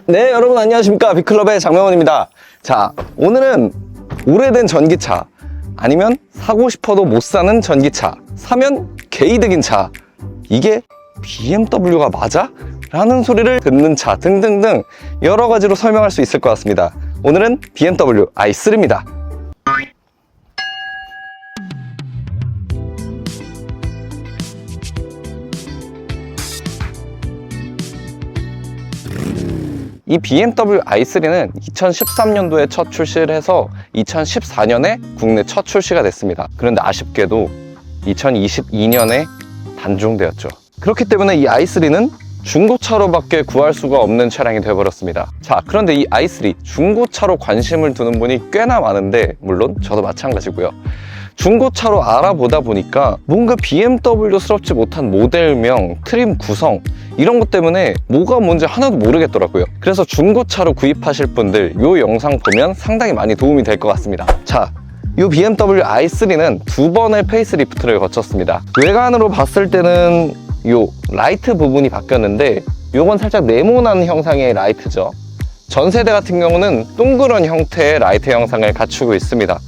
네, 여러분 안녕하십니까. 빅클럽의 장명원입니다. 자, 오늘은 오래된 전기차, 아니면 사고 싶어도 못 사는 전기차, 사면 개이득인 차, 이게 BMW가 맞아? 라는 소리를 듣는 차 등등등 여러 가지로 설명할 수 있을 것 같습니다. 오늘은 BMW i3입니다. 이 BMW i3는 2013년도에 첫 출시를 해서 2014년에 국내 첫 출시가 됐습니다. 그런데 아쉽게도 2022년에 단종되었죠. 그렇기 때문에 이 i3는 중고차로밖에 구할 수가 없는 차량이 되어버렸습니다. 자, 그런데 이 i3 중고차로 관심을 두는 분이 꽤나 많은데, 물론 저도 마찬가지고요. 중고차로 알아보다 보니까 뭔가 BMW스럽지 못한 모델명, 트림 구성 이런 것 때문에 뭐가 뭔지 하나도 모르겠더라고요. 그래서 중고차로 구입하실 분들 이 영상 보면 상당히 많이 도움이 될 것 같습니다. 자, 이 BMW i3는 두 번의 페이스리프트를 거쳤습니다. 외관으로 봤을 때는 이 라이트 부분이 바뀌었는데, 이건 살짝 네모난 형상의 라이트죠. 전 세대 같은 경우는 둥그런 형태의 라이트 형상을 갖추고 있습니다.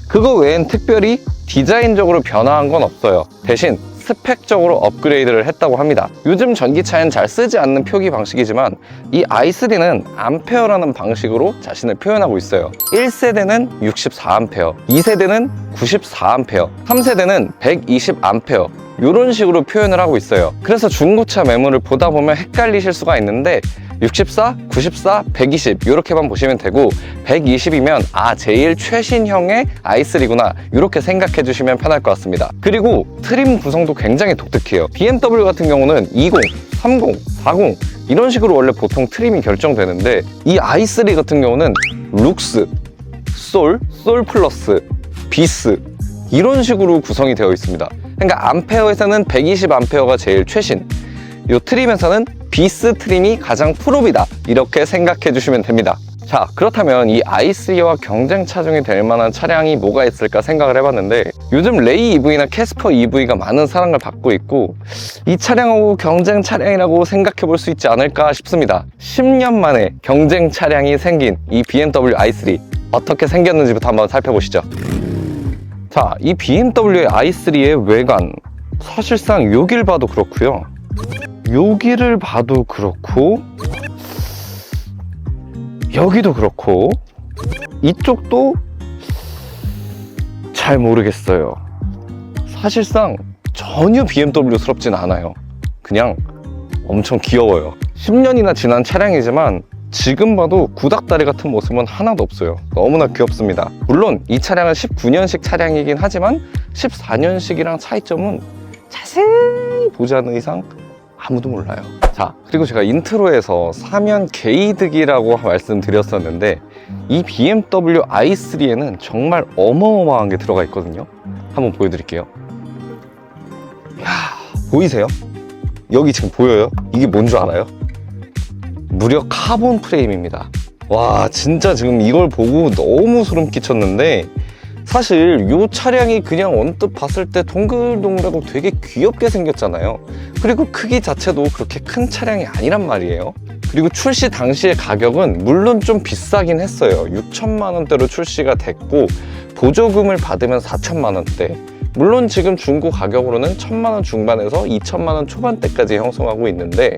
그거 외엔 특별히 디자인적으로 변화한 건 없어요. 대신 스펙적으로 업그레이드를 했다고 합니다. 요즘 전기차엔 잘 쓰지 않는 표기 방식이지만 이 i3는 암페어라는 방식으로 자신을 표현하고 있어요. 1세대는 64A, 2세대는 94A, 3세대는 120A, 이런 식으로 표현을 하고 있어요. 그래서 중고차 매물을 보다 보면 헷갈리실 수가 있는데 64, 94, 120 이렇게만 보시면 되고, 120이면 제일 최신형의 i3구나 이렇게 생각해 주시면 편할 것 같습니다. 그리고 트림 구성도 굉장히 독특해요. BMW 같은 경우는 20, 30, 40 이런 식으로 원래 보통 트림이 결정되는데, 이 i3 같은 경우는 룩스, 솔 플러스, 비스 이런 식으로 구성이 되어 있습니다. 그러니까 암페어에서는 120A가 제일 최신, 이 트림에서는 비스 트림이 가장 프로비다 이렇게 생각해 주시면 됩니다. 자, 그렇다면 이 i3와 경쟁 차종이 될 만한 차량이 뭐가 있을까 생각을 해봤는데, 요즘 레이 EV나 캐스퍼 EV가 많은 사랑을 받고 있고, 이 차량하고 경쟁 차량이라고 생각해 볼 수 있지 않을까 싶습니다. 10년 만에 경쟁 차량이 생긴 이 BMW i3 어떻게 생겼는지부터 한번 살펴보시죠. 자, 이 BMW i3의 외관, 사실상 여길 봐도 그렇고요, 여기를 봐도 그렇고, 여기도 그렇고, 이쪽도 잘 모르겠어요. 사실상 전혀 BMW스럽진 않아요. 그냥 엄청 귀여워요. 10년이나 지난 차량이지만 지금 봐도 구닥다리 같은 모습은 하나도 없어요. 너무나 귀엽습니다. 물론 이 차량은 19년식 차량이긴 하지만 14년식이랑 차이점은 자세히 보지 않는 이상 아무도 몰라요. 자, 그리고 제가 인트로에서 사면 개이득이라고 말씀드렸었는데, 이 BMW i3에는 정말 어마어마한 게 들어가 있거든요. 한번 보여드릴게요. 이야, 보이세요? 여기 지금 보여요? 이게 뭔 줄 알아요? 무려 카본 프레임입니다. 와, 진짜 지금 이걸 보고 너무 소름 끼쳤는데, 사실 이 차량이 그냥 언뜻 봤을 때 동글동글하고 되게 귀엽게 생겼잖아요. 그리고 크기 자체도 그렇게 큰 차량이 아니란 말이에요. 그리고 출시 당시의 가격은 물론 좀 비싸긴 했어요. 6천만 원대로 출시가 됐고, 보조금을 받으면 4천만 원대. 물론 지금 중고 가격으로는 1,000만 원 중반에서 2천만 원 초반대까지 형성하고 있는데,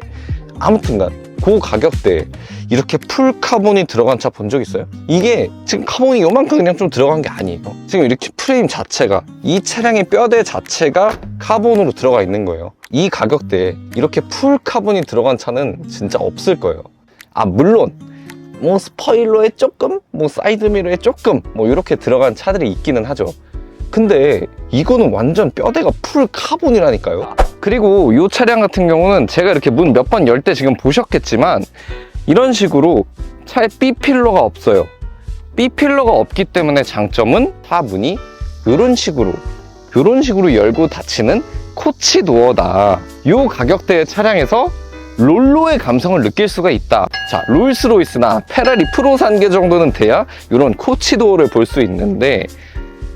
아무튼간 그 가격대에 이렇게 풀 카본이 들어간 차 본 적 있어요? 이게 지금 카본이 요만큼 그냥 좀 들어간 게 아니에요. 지금 이렇게 프레임 자체가, 이 차량의 뼈대 자체가 카본으로 들어가 있는 거예요. 이 가격대에 이렇게 풀 카본이 들어간 차는 진짜 없을 거예요. 물론 뭐 스포일러에 조금, 뭐 사이드미러에 조금 뭐 이렇게 들어간 차들이 있기는 하죠. 근데 이거는 완전 뼈대가 풀 카본이라니까요. 그리고 이 차량 같은 경우는 제가 이렇게 문 몇 번 열 때 지금 보셨겠지만, 이런 식으로 차에 B필러가 없어요. B필러가 없기 때문에 장점은 차 문이 이런 식으로 열고 닫히는 코치 도어다. 이 가격대의 차량에서 롤로의 감성을 느낄 수가 있다. 자, 롤스로이스나 페라리 프로산계 정도는 돼야 이런 코치 도어를 볼 수 있는데,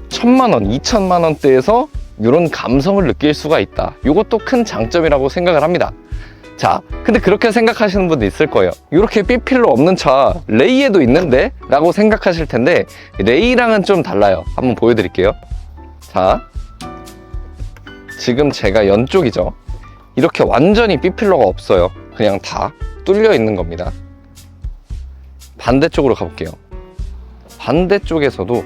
1,000만 원, 2천만 원대에서 이런 감성을 느낄 수가 있다. 이것도 큰 장점이라고 생각을 합니다. 자, 근데 그렇게 생각하시는 분도 있을 거예요. 이렇게 B필러 없는 차 레이에도 있는데? 라고 생각하실 텐데 레이랑은 좀 달라요. 한번 보여드릴게요. 자, 지금 제가 연쪽이죠. 이렇게 완전히 B필러가 없어요. 그냥 다 뚫려 있는 겁니다. 반대쪽으로 가볼게요. 반대쪽에서도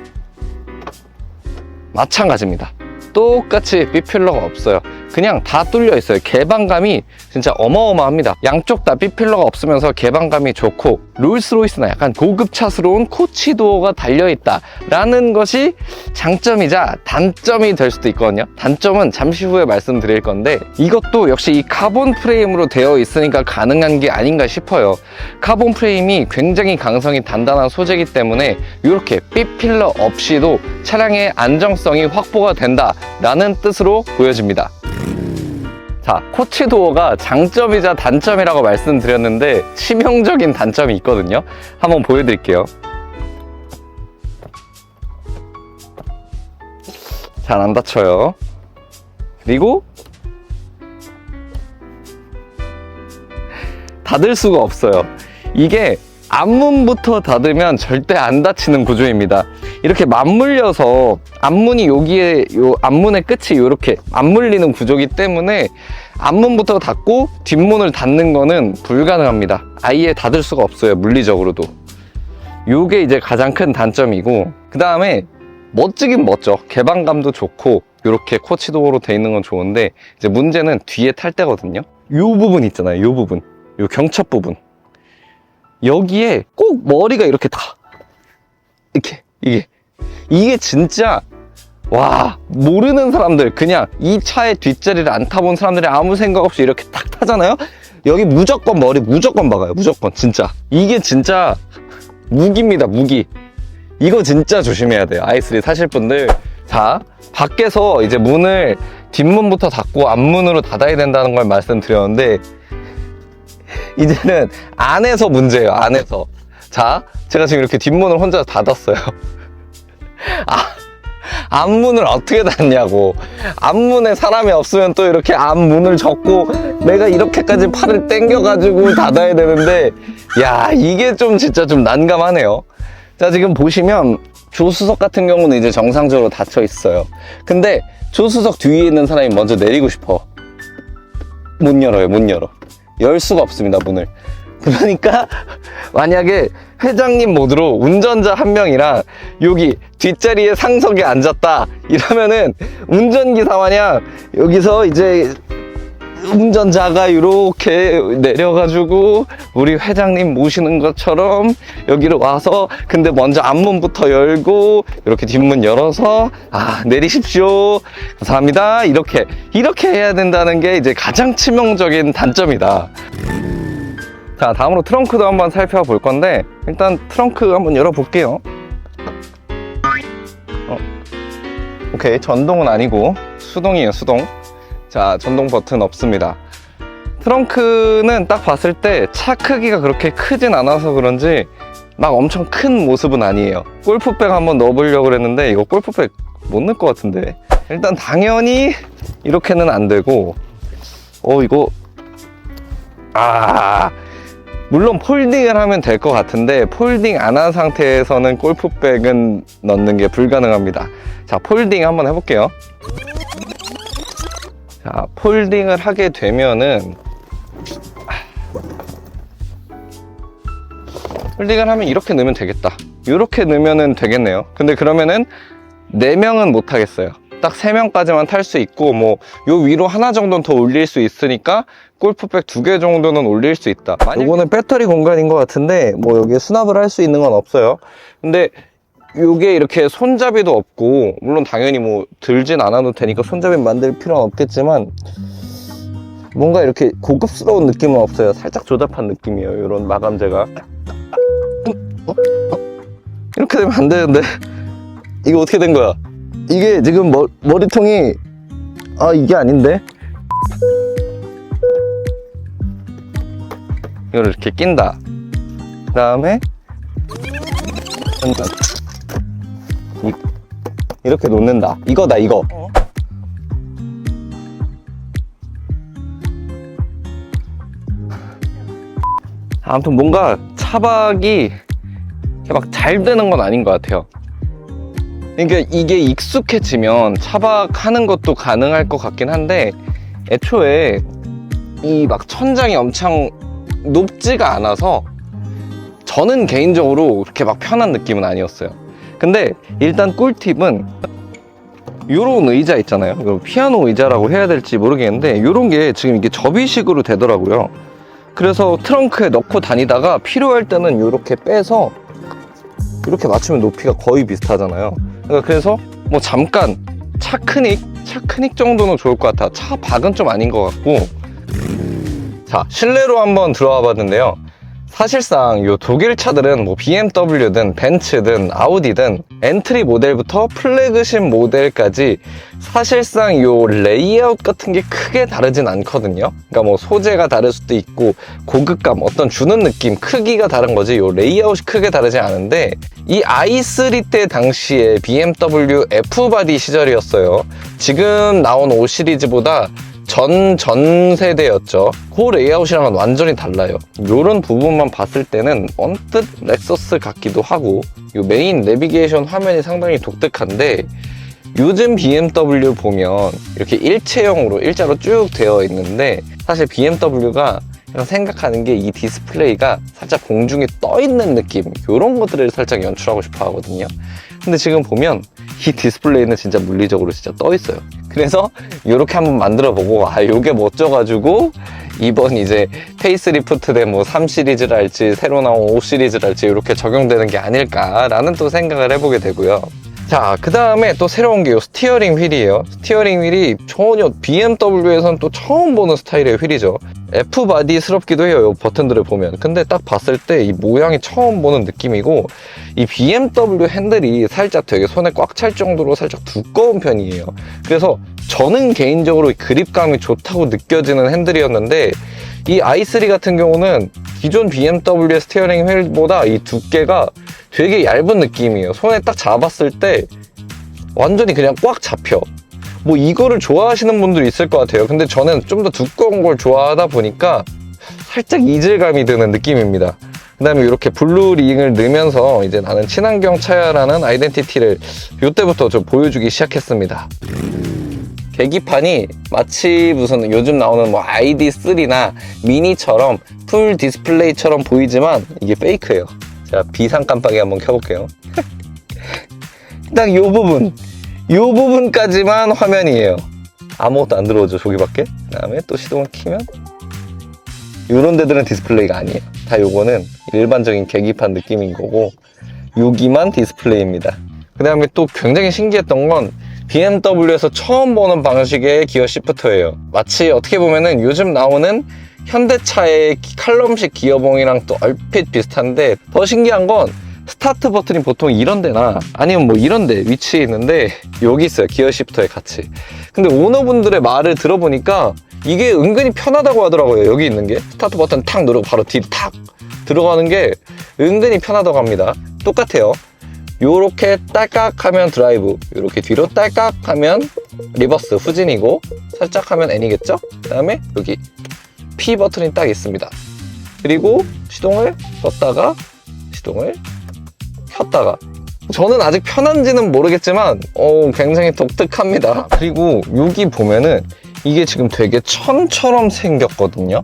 마찬가지입니다. 똑같이 B필러가 없어요. 그냥 다 뚫려 있어요. 개방감이 진짜 어마어마합니다. 양쪽 다 B필러가 없으면서 개방감이 좋고 롤스로이스나 약간 고급차스러운 코치도어가 달려있다 라는 것이 장점이자 단점이 될 수도 있거든요. 단점은 잠시 후에 말씀드릴 건데 이것도 역시 이 카본 프레임으로 되어 있으니까 가능한 게 아닌가 싶어요. 카본 프레임이 굉장히 강성이 단단한 소재이기 때문에 이렇게 B필러 없이도 차량의 안정성이 확보가 된다 라는 뜻으로 보여집니다. 자, 코치도어가 장점이자 단점이라고 말씀드렸는데 치명적인 단점이 있거든요. 한번 보여드릴게요. 잘 안 닫혀요. 그리고 닫을 수가 없어요. 이게 앞문부터 닫으면 절대 안 닫히는 구조입니다. 이렇게 맞물려서 앞문이 여기에 요 앞문의 끝이 이렇게 맞물리는 구조이기 때문에 앞문부터 닫고 뒷문을 닫는 거는 불가능합니다. 아예 닫을 수가 없어요. 물리적으로도. 요게 이제 가장 큰 단점이고, 그 다음에 멋지긴 멋져. 개방감도 좋고 이렇게 코치도어로 돼 있는 건 좋은데 이제 문제는 뒤에 탈 때거든요. 요 부분 있잖아요. 요 부분, 요 경첩 부분. 여기에 꼭 머리가 이렇게 다 이렇게 이게 진짜 와, 모르는 사람들, 그냥 이 차의 뒷자리를 안 타본 사람들이 아무 생각 없이 이렇게 탁 타잖아요. 여기 무조건 머리 무조건 박아요. 무조건. 진짜 이게 진짜 무기입니다. 무기. 이거 진짜 조심해야 돼요. i3 사실 분들. 자, 밖에서 이제 문을 뒷문부터 닫고 앞문으로 닫아야 된다는 걸 말씀드렸는데 이제는 안에서 문제예요. 안에서. 자, 제가 지금 이렇게 뒷문을 혼자 닫았어요. 앞문을 어떻게 닫냐고. 앞문에 사람이 없으면 또 이렇게 앞문을 접고 내가 이렇게까지 팔을 당겨가지고 닫아야 되는데, 야, 이게 좀 진짜 좀 난감하네요. 자, 지금 보시면 조수석 같은 경우는 이제 정상적으로 닫혀 있어요. 근데 조수석 뒤에 있는 사람이 먼저 내리고 싶어. 못 열어요. 못 열어. 열 수가 없습니다, 문을. 그러니까 만약에 회장님 모드로 운전자 한 명이랑 여기 뒷자리에 상석에 앉았다 이러면은 운전기사 마냥 여기서 이제 운전자가 이렇게 내려가지고 우리 회장님 모시는 것처럼 여기로 와서, 근데 먼저 앞문부터 열고 이렇게 뒷문 열어서 내리십시오, 감사합니다, 이렇게 해야 된다는 게 이제 가장 치명적인 단점이다. 자, 다음으로 트렁크도 한번 살펴볼 건데 일단 트렁크 한번 열어볼게요. 오케이, 전동은 아니고 수동이에요. 수동. 자, 전동 버튼 없습니다. 트렁크는 딱 봤을 때 차 크기가 그렇게 크진 않아서 그런지 막 엄청 큰 모습은 아니에요. 골프백 한번 넣어보려고 그랬는데 이거 골프백 못 넣을 것 같은데, 일단 당연히 이렇게는 안 되고, 이거 물론 폴딩을 하면 될 것 같은데 폴딩 안 한 상태에서는 골프백은 넣는 게 불가능합니다. 자, 폴딩 한번 해볼게요. 자, 폴딩을 하게 되면은 폴딩을 하면 이렇게 넣으면 되겠다. 이렇게 넣으면 되겠네요. 근데 그러면은 4명은 못 하겠어요. 딱 3명까지만 탈 수 있고, 뭐 요 위로 하나 정도는 더 올릴 수 있으니까 골프백 2개 정도는 올릴 수 있다. 요거는 배터리 공간인 것 같은데 뭐 여기에 수납을 할 수 있는 건 없어요. 근데 요게 이렇게 손잡이도 없고, 물론 당연히 뭐 들진 않아도 되니까 손잡이 만들 필요는 없겠지만 뭔가 이렇게 고급스러운 느낌은 없어요. 살짝 조잡한 느낌이에요. 이런 마감재가. 이렇게 되면 안 되는데 이거 어떻게 된 거야? 이게 지금 머리통이 이게 아닌데? 이걸 이렇게 낀다. 그 다음에 이렇게 놓는다. 이거다, 이거. 어? 아무튼 뭔가 차박이 막 잘 되는 건 아닌 것 같아요. 그러니까 이게 익숙해지면 차박하는 것도 가능할 것 같긴 한데, 애초에 이 막 천장이 엄청 높지가 않아서 저는 개인적으로 그렇게 막 편한 느낌은 아니었어요. 근데 일단 꿀팁은 요런 의자 있잖아요. 이거 피아노 의자라고 해야 될지 모르겠는데, 요런 게 지금 이게 접이식으로 되더라고요. 그래서 트렁크에 넣고 다니다가 필요할 때는 요렇게 빼서 이렇게 맞추면 높이가 거의 비슷하잖아요. 그러니까 그래서 뭐 잠깐 차크닉 정도는 좋을 것 같아. 차박은 좀 아닌 것 같고. 자, 실내로 한번 들어와 봤는데요. 사실상 요 독일 차들은 뭐 BMW든 벤츠든 아우디든 엔트리 모델부터 플래그십 모델까지 사실상 요 레이아웃 같은 게 크게 다르진 않거든요. 그러니까 뭐 소재가 다를 수도 있고 고급감, 어떤 주는 느낌, 크기가 다른 거지 요 레이아웃이 크게 다르지 않은데, 이 i3 때 당시에 BMW F바디 시절이었어요. 지금 나온 5 시리즈보다 전 세대였죠. 그 레이아웃이랑은 완전히 달라요. 이런 부분만 봤을 때는 언뜻 렉서스 같기도 하고, 이 메인 내비게이션 화면이 상당히 독특한데, 요즘 BMW 보면 이렇게 일자로 쭉 되어 있는데, 사실 BMW가 생각하는 게 이 디스플레이가 살짝 공중에 떠 있는 느낌, 이런 것들을 살짝 연출하고 싶어 하거든요. 근데 지금 보면 이 디스플레이는 진짜 물리적으로 진짜 떠 있어요. 그래서 이렇게 한번 만들어 보고, 아, 요게 멋져가지고 이번 이제 페이스리프트된 뭐 3 시리즈랄지 새로 나온 5 시리즈랄지 이렇게 적용되는 게 아닐까라는 또 생각을 해보게 되고요. 자, 그 다음에 또 새로운 게 요 스티어링 휠이에요. 스티어링 휠이 전혀 BMW에서는 또 처음 보는 스타일의 휠이죠. F바디스럽기도 해요, 요 버튼들을 보면. 근데 딱 봤을 때 이 모양이 처음 보는 느낌이고, 이 BMW 핸들이 살짝 되게 손에 꽉 찰 정도로 살짝 두꺼운 편이에요. 그래서 저는 개인적으로 그립감이 좋다고 느껴지는 핸들이었는데, 이 i3 같은 경우는 기존 BMW의 스티어링 휠보다 이 두께가 되게 얇은 느낌이에요. 손에 딱 잡았을 때 완전히 그냥 꽉 잡혀. 뭐 이거를 좋아하시는 분들이 있을 것 같아요. 근데 저는 좀 더 두꺼운 걸 좋아하다 보니까 살짝 이질감이 드는 느낌입니다. 그 다음에 이렇게 블루링을 넣으면서 이제 나는 친환경 차야라는 아이덴티티를 이때부터 좀 보여주기 시작했습니다. 계기판이 마치 무슨 요즘 나오는 뭐 ID3나 미니처럼 풀 디스플레이처럼 보이지만 이게 페이크예요. 제가 비상 깜빡이 한번 켜볼게요. 딱 요 부분까지만 화면이에요. 아무것도 안 들어오죠, 저기밖에. 그 다음에 또 시동을 키면 요런 데들은 디스플레이가 아니에요. 다 요거는 일반적인 계기판 느낌인 거고, 여기만 디스플레이입니다. 그 다음에 또 굉장히 신기했던 건 BMW에서 처음 보는 방식의 기어 시프터예요. 마치 어떻게 보면은 요즘 나오는 현대차의 칼럼식 기어봉이랑 또 얼핏 비슷한데, 더 신기한 건 스타트 버튼이 보통 이런 데나 아니면 뭐 이런 데 위치해 있는데 여기 있어요, 기어 시프터에 같이. 근데 오너분들의 말을 들어보니까 이게 은근히 편하다고 하더라고요. 여기 있는 게 스타트 버튼 탁 누르고 바로 뒤로 탁 들어가는 게 은근히 편하다고 합니다. 똑같아요. 요렇게 딸깍 하면 드라이브, 요렇게 뒤로 딸깍 하면 리버스 후진이고, 살짝 하면 N이겠죠? 그 다음에 여기 P 버튼이 딱 있습니다. 그리고 시동을 뒀다가 시동을 켰다가. 저는 아직 편한지는 모르겠지만 굉장히 독특합니다. 그리고 여기 보면은 이게 지금 되게 천처럼 생겼거든요.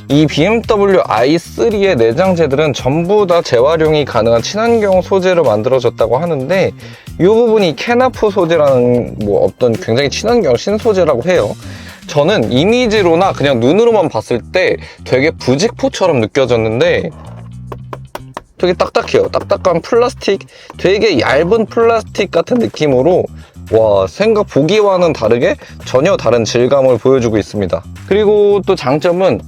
이 BMW i3의 내장재들은 전부 다 재활용이 가능한 친환경 소재로 만들어졌다고 하는데, 이 부분이 케나프 소재라는 뭐 어떤 굉장히 친환경 신소재라고 해요. 저는 이미지로나 그냥 눈으로만 봤을 때 되게 부직포처럼 느껴졌는데 되게 딱딱해요. 딱딱한 플라스틱, 되게 얇은 플라스틱 같은 느낌으로, 와, 생각 보기와는 다르게 전혀 다른 질감을 보여주고 있습니다. 그리고 또 장점은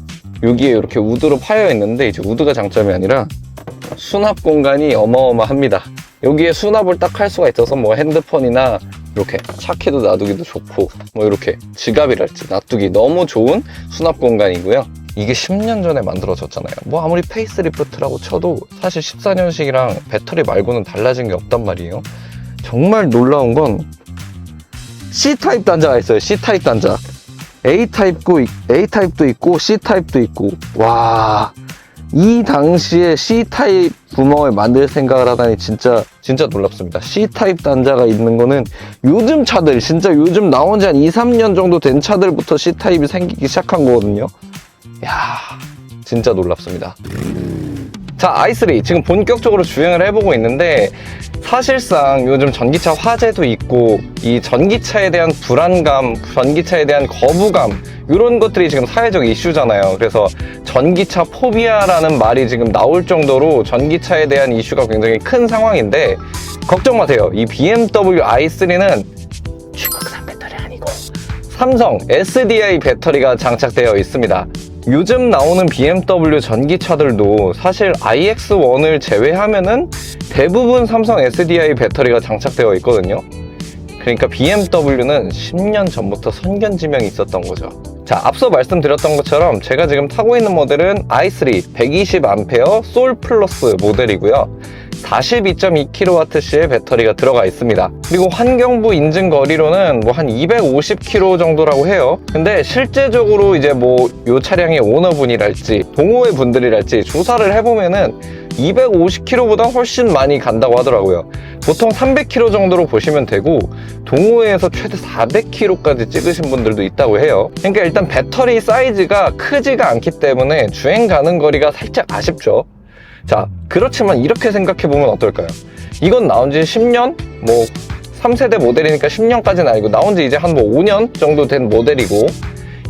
여기에 이렇게 우드로 파여 있는데, 이제 우드가 장점이 아니라 수납 공간이 어마어마합니다. 여기에 수납을 딱 할 수가 있어서 뭐 핸드폰이나 이렇게 차키도 놔두기도 좋고, 뭐 이렇게 지갑이랄지 놔두기 너무 좋은 수납 공간이고요. 이게 10년 전에 만들어졌잖아요. 뭐 아무리 페이스리프트라고 쳐도 사실 14년식이랑 배터리 말고는 달라진 게 없단 말이에요. 정말 놀라운 건 C타입 단자가 있어요. C타입 단자. A타입도 있고 C타입도 있고, 와, 이 당시에 C타입 구멍을 만들 생각을 하다니 진짜 놀랍습니다. C타입 단자가 있는 거는 요즘 차들, 진짜 요즘 나온 지 한 2, 3년 정도 된 차들부터 C타입이 생기기 시작한 거거든요. 이야, 진짜 놀랍습니다. 자, i3 지금 본격적으로 주행을 해보고 있는데, 사실상 요즘 전기차 화재도 있고 이 전기차에 대한 불안감, 전기차에 대한 거부감, 이런 것들이 지금 사회적 이슈잖아요. 그래서 전기차 포비아라는 말이 지금 나올 정도로 전기차에 대한 이슈가 굉장히 큰 상황인데, 걱정 마세요. 이 BMW i3는 중국산 배터리 아니고 삼성 SDI 배터리가 장착되어 있습니다. 요즘 나오는 BMW 전기차들도 사실 iX1을 제외하면은 대부분 삼성 SDI 배터리가 장착되어 있거든요. 그러니까 BMW는 10년 전부터 선견지명이 있었던 거죠. 자, 앞서 말씀드렸던 것처럼 제가 지금 타고 있는 모델은 i3 120A 솔 플러스 모델이고요. 42.2kWh의 배터리가 들어가 있습니다. 그리고 환경부 인증 거리로는 뭐 한 250km 정도라고 해요. 근데 실제적으로 이제 뭐 요 차량의 오너분이랄지 동호회 분들이랄지 조사를 해보면은 250km보다 훨씬 많이 간다고 하더라고요. 보통 300km 정도로 보시면 되고 동호회에서 최대 400km까지 찍으신 분들도 있다고 해요. 그러니까 일단 배터리 사이즈가 크지가 않기 때문에 주행 가는 거리가 살짝 아쉽죠. 자, 그렇지만 이렇게 생각해보면 어떨까요? 이건 나온 지 10년? 뭐 3세대 모델이니까 10년까지는 아니고 나온 지 이제 한 뭐 5년 정도 된 모델이고,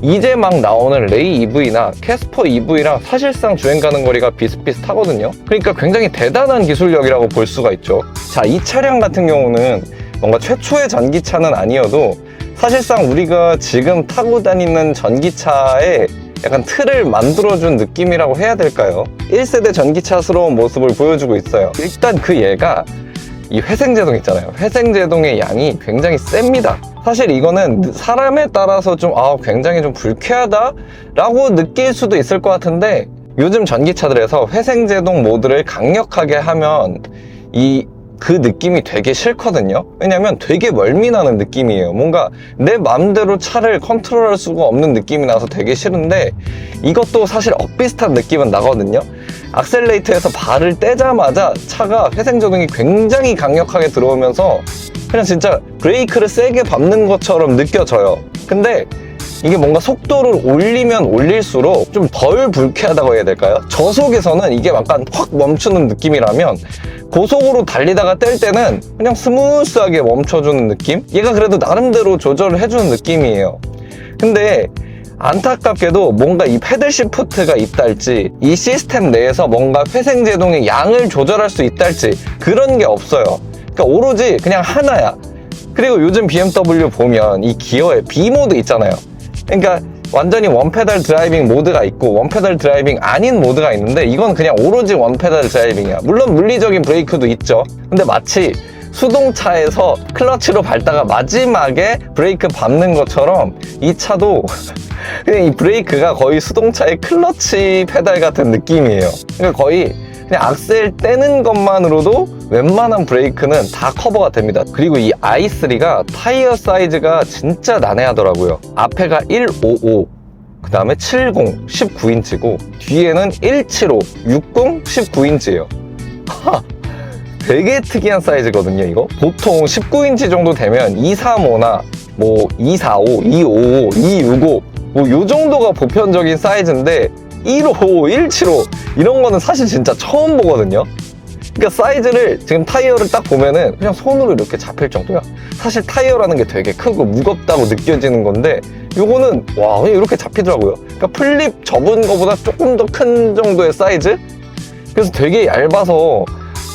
이제 막 나오는 레이 EV나 캐스퍼 EV랑 사실상 주행 가는 거리가 비슷비슷하거든요. 그러니까 굉장히 대단한 기술력이라고 볼 수가 있죠. 자, 이 차량 같은 경우는 뭔가 최초의 전기차는 아니어도 사실상 우리가 지금 타고 다니는 전기차에 약간 틀을 만들어준 느낌이라고 해야 될까요? 1세대 전기차스러운 모습을 보여주고 있어요. 일단 그 얘가 이 회생제동 있잖아요. 회생제동의 양이 굉장히 셉니다. 사실 이거는 사람에 따라서 좀 굉장히 좀 불쾌하다 라고 느낄 수도 있을 것 같은데, 요즘 전기차들에서 회생제동 모드를 강력하게 하면 그 느낌이 되게 싫거든요. 왜냐면 되게 멀미나는 느낌이에요. 뭔가 내 맘대로 차를 컨트롤할 수가 없는 느낌이 나서 되게 싫은데, 이것도 사실 엇비슷한 느낌은 나거든요. 악셀레이터에서 발을 떼자마자 차가 회생제동이 굉장히 강력하게 들어오면서 그냥 진짜 브레이크를 세게 밟는 것처럼 느껴져요. 근데 이게 뭔가 속도를 올리면 올릴수록 좀 덜 불쾌하다고 해야 될까요? 저속에서는 이게 약간 확 멈추는 느낌이라면, 고속으로 달리다가 뗄 때는 그냥 스무스하게 멈춰주는 느낌? 얘가 그래도 나름대로 조절을 해주는 느낌이에요. 근데 안타깝게도 뭔가 이 패들 시프트가 있달지, 이 시스템 내에서 뭔가 회생제동의 양을 조절할 수 있달지 그런 게 없어요. 그러니까 오로지 그냥 하나야. 그리고 요즘 BMW 보면 이 기어에 B모드 있잖아요. 그러니까 완전히 원페달 드라이빙 모드가 있고 원페달 드라이빙 아닌 모드가 있는데, 이건 그냥 오로지 원페달 드라이빙이야. 물론 물리적인 브레이크도 있죠. 근데 마치 수동차에서 클러치로 밟다가 마지막에 브레이크 밟는 것처럼 이 차도 그냥 이 브레이크가 거의 수동차의 클러치 페달 같은 느낌이에요. 그러니까 거의 그냥 악셀 떼는 것만으로도 웬만한 브레이크는 다 커버가 됩니다. 그리고 이 i3가 타이어 사이즈가 진짜 난해하더라고요. 앞에가 155, 그 다음에 70, 19인치고 뒤에는 175, 60, 19인치예요. 되게 특이한 사이즈거든요, 이거. 보통 19인치 정도 되면 235나 뭐 245, 255, 265 뭐 요 정도가 보편적인 사이즈인데 155, 175 이런 거는 사실 진짜 처음 보거든요. 그러니까 사이즈를 지금 타이어를 딱 보면은 그냥 손으로 이렇게 잡힐 정도야. 사실 타이어라는 게 되게 크고 무겁다고 느껴지는 건데 요거는 와 그냥 이렇게 잡히더라고요. 그러니까 플립 접은 거보다 조금 더 큰 정도의 사이즈? 그래서 되게 얇아서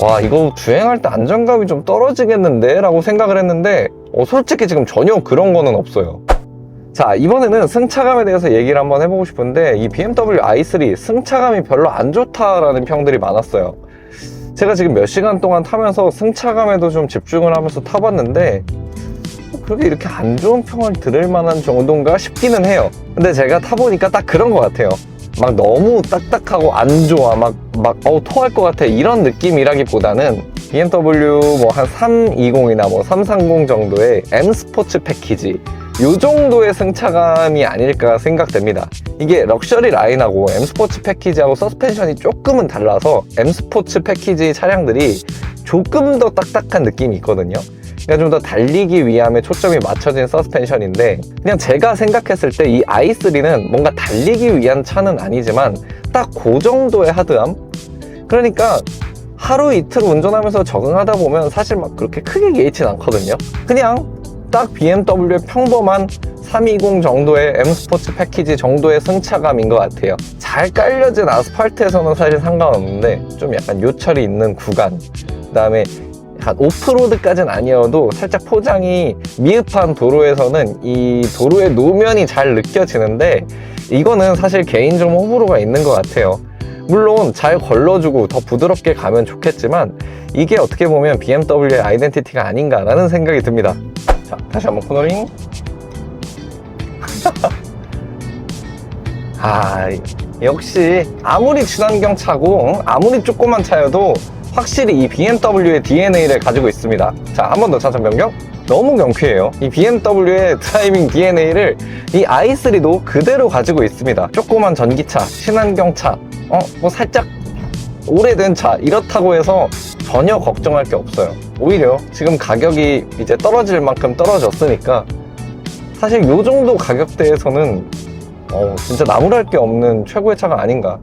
와 이거 주행할 때 안정감이 좀 떨어지겠는데? 라고 생각을 했는데 솔직히 지금 전혀 그런 거는 없어요. 자, 이번에는 승차감에 대해서 얘기를 한번 해보고 싶은데, 이 BMW i3 승차감이 별로 안 좋다라는 평들이 많았어요. 제가 지금 몇 시간 동안 타면서 승차감에도 좀 집중을 하면서 타봤는데 그렇게 이렇게 안 좋은 평을 들을 만한 정도인가 싶기는 해요. 근데 제가 타보니까 딱 그런 것 같아요. 막 너무 딱딱하고 안 좋아, 토할 것 같아 이런 느낌이라기보다는 BMW 뭐 한 320이나 뭐 330 정도의 M 스포츠 패키지 요 정도의 승차감이 아닐까 생각됩니다. 이게 럭셔리 라인하고 M 스포츠 패키지하고 서스펜션이 조금은 달라서 M 스포츠 패키지 차량들이 조금 더 딱딱한 느낌이 있거든요. 그러니까 좀 더 달리기 위함에 초점이 맞춰진 서스펜션인데, 그냥 제가 생각했을 때 이 i3는 뭔가 달리기 위한 차는 아니지만 딱 그 정도의 하드함? 그러니까 하루 이틀 운전하면서 적응하다 보면 사실 막 그렇게 크게 개의치는 않거든요. 그냥 딱 BMW의 평범한 320 정도의 M 스포츠 패키지 정도의 승차감인 것 같아요. 잘 깔려진 아스팔트에서는 사실 상관없는데 좀 약간 요철이 있는 구간, 그 다음에 한 오프로드까지는 아니어도 살짝 포장이 미흡한 도로에서는 이 도로의 노면이 잘 느껴지는데, 이거는 사실 개인적으로 호불호가 있는 것 같아요. 물론 잘 걸러주고 더 부드럽게 가면 좋겠지만 이게 어떻게 보면 BMW의 아이덴티티가 아닌가라는 생각이 듭니다. 자, 다시 한번 코너링. 역시 아무리 친환경 차고 아무리 조그만 차여도 확실히 이 BMW의 DNA를 가지고 있습니다. 자, 한 번 더 차선 변경. 너무 경쾌해요. 이 BMW의 드라이빙 DNA를 이 i3도 그대로 가지고 있습니다. 조그만 전기차, 친환경차, 뭐 살짝 오래된 차, 이렇다고 해서 전혀 걱정할 게 없어요. 오히려 지금 가격이 이제 떨어질 만큼 떨어졌으니까 사실 요 정도 가격대에서는 진짜 나무랄 게 없는 최고의 차가 아닌가